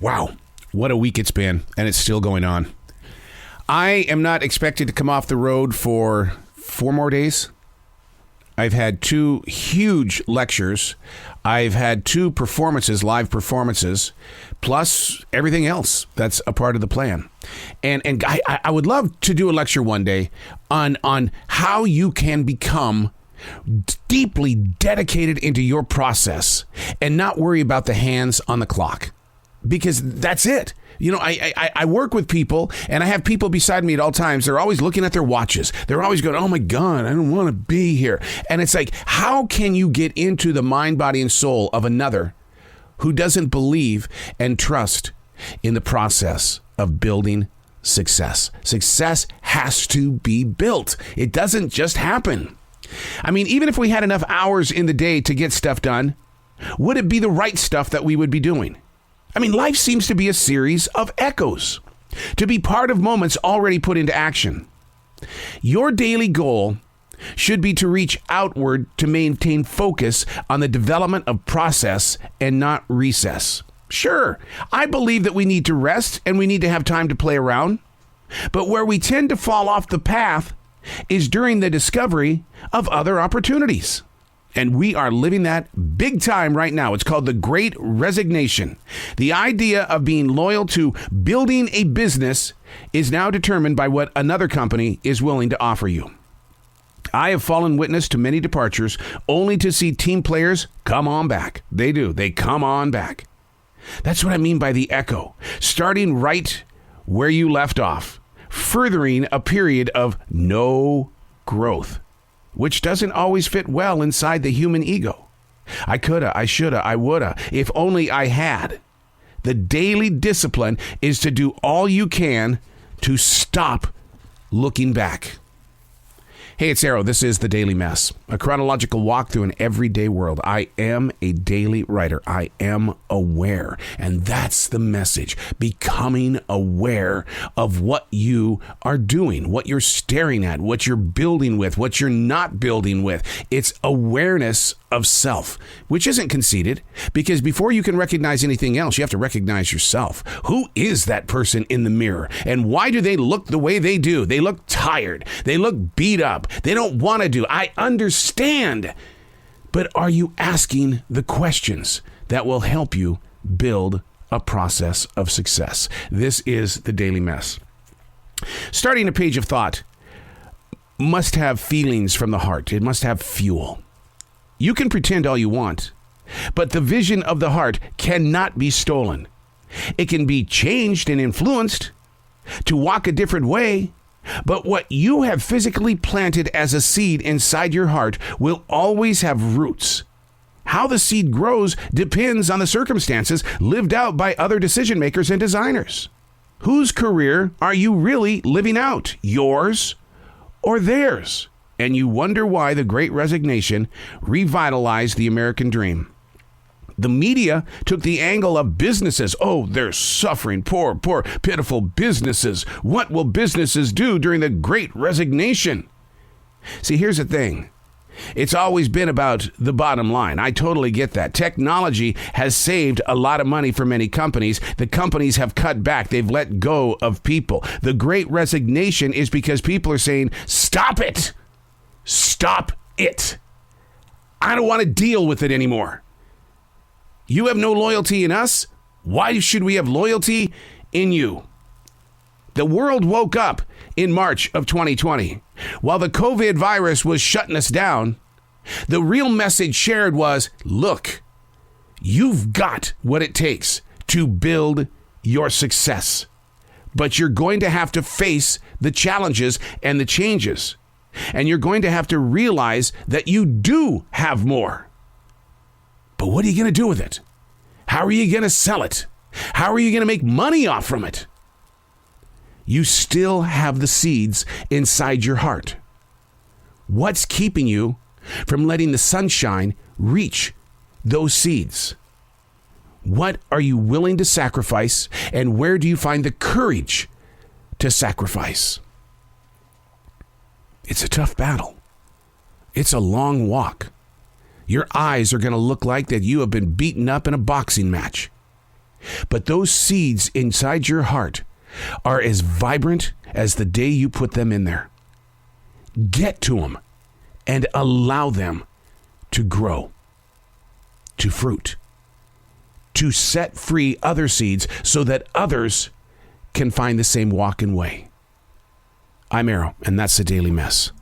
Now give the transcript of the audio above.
Wow, what a week it's been, and it's still going on. I am not expected to come off the road for 4 more days. I've had 2 huge lectures. I've had 2 performances, live performances, plus everything else that's a part of the plan. And I would love to do a lecture one day on how you can become deeply dedicated into your process and not worry about the hands on the clock, because that's it. You know, I work with people, and I have people beside me at all times. They're always looking at their watches. They're always going, oh my God, I don't want to be here. And it's like, how can you get into the mind, body, and soul of another who doesn't believe and trust in the process of building success? Success has to be built. It doesn't just happen. I mean, even if we had enough hours in the day to get stuff done, would it be the right stuff that we would be doing? I mean, life seems to be a series of echoes, to be part of moments already put into action. Your daily goal should be to reach outward to maintain focus on the development of process and not recess. Sure, I believe that we need to rest and we need to have time to play around, but where we tend to fall off the path is during the discovery of other opportunities. And we are living that big time right now. It's called the Great Resignation. The idea of being loyal to building a business is now determined by what another company is willing to offer you. I have fallen witness to many departures only to see team players come on back. They do. They come on back. That's what I mean by the echo. Starting right where you left off, furthering a period of no growth, which doesn't always fit well inside the human ego. I coulda, I shoulda, I woulda, if only I had. The daily discipline is to do all you can to stop looking back. Hey, it's Arrow. This is The Daily Mess, a chronological walk through an everyday world. I am a daily writer. I am aware. And that's the message. Becoming aware of what you are doing, what you're staring at, what you're building with, what you're not building with. It's awareness of self, which isn't conceited, because before you can recognize anything else, you have to recognize yourself. Who is that person in the mirror? And why do they look the way they do? They look tired. They look beat up. They don't want to do. I understand. But are you asking the questions that will help you build a process of success? This is The Daily Mess. Starting a page of thought must have feelings from the heart. It must have fuel. You can pretend all you want, but the vision of the heart cannot be stolen. It can be changed and influenced to walk a different way, but what you have physically planted as a seed inside your heart will always have roots. How the seed grows depends on the circumstances lived out by other decision makers and designers. Whose career are you really living out? Yours or theirs? And you wonder why the Great Resignation revitalized the American dream. The media took the angle of businesses. Oh, they're suffering. Poor, pitiful businesses. What will businesses do during the Great Resignation? See, here's the thing. It's always been about the bottom line. I totally get that. Technology has saved a lot of money for many companies. The companies have cut back. They've let go of people. The Great Resignation is because people are saying, stop it. Stop it. I don't want to deal with it anymore. You have no loyalty in us. Why should we have loyalty in you? The world woke up in March of 2020. While the COVID virus was shutting us down, the real message shared was, look, you've got what it takes to build your success. But you're going to have to face the challenges and the changes. And you're going to have to realize that you do have more. But what are you going to do with it? How are you going to sell it? How are you going to make money off from it? You still have the seeds inside your heart. What's keeping you from letting the sunshine reach those seeds? What are you willing to sacrifice, and where do you find the courage to sacrifice? It's a tough battle. It's a long walk. Your eyes are going to look like that you have been beaten up in a boxing match. But those seeds inside your heart are as vibrant as the day you put them in there. Get to them and allow them to grow, to fruit, to set free other seeds so that others can find the same walk and way. I'm Arrow, and that's the Daily Mess.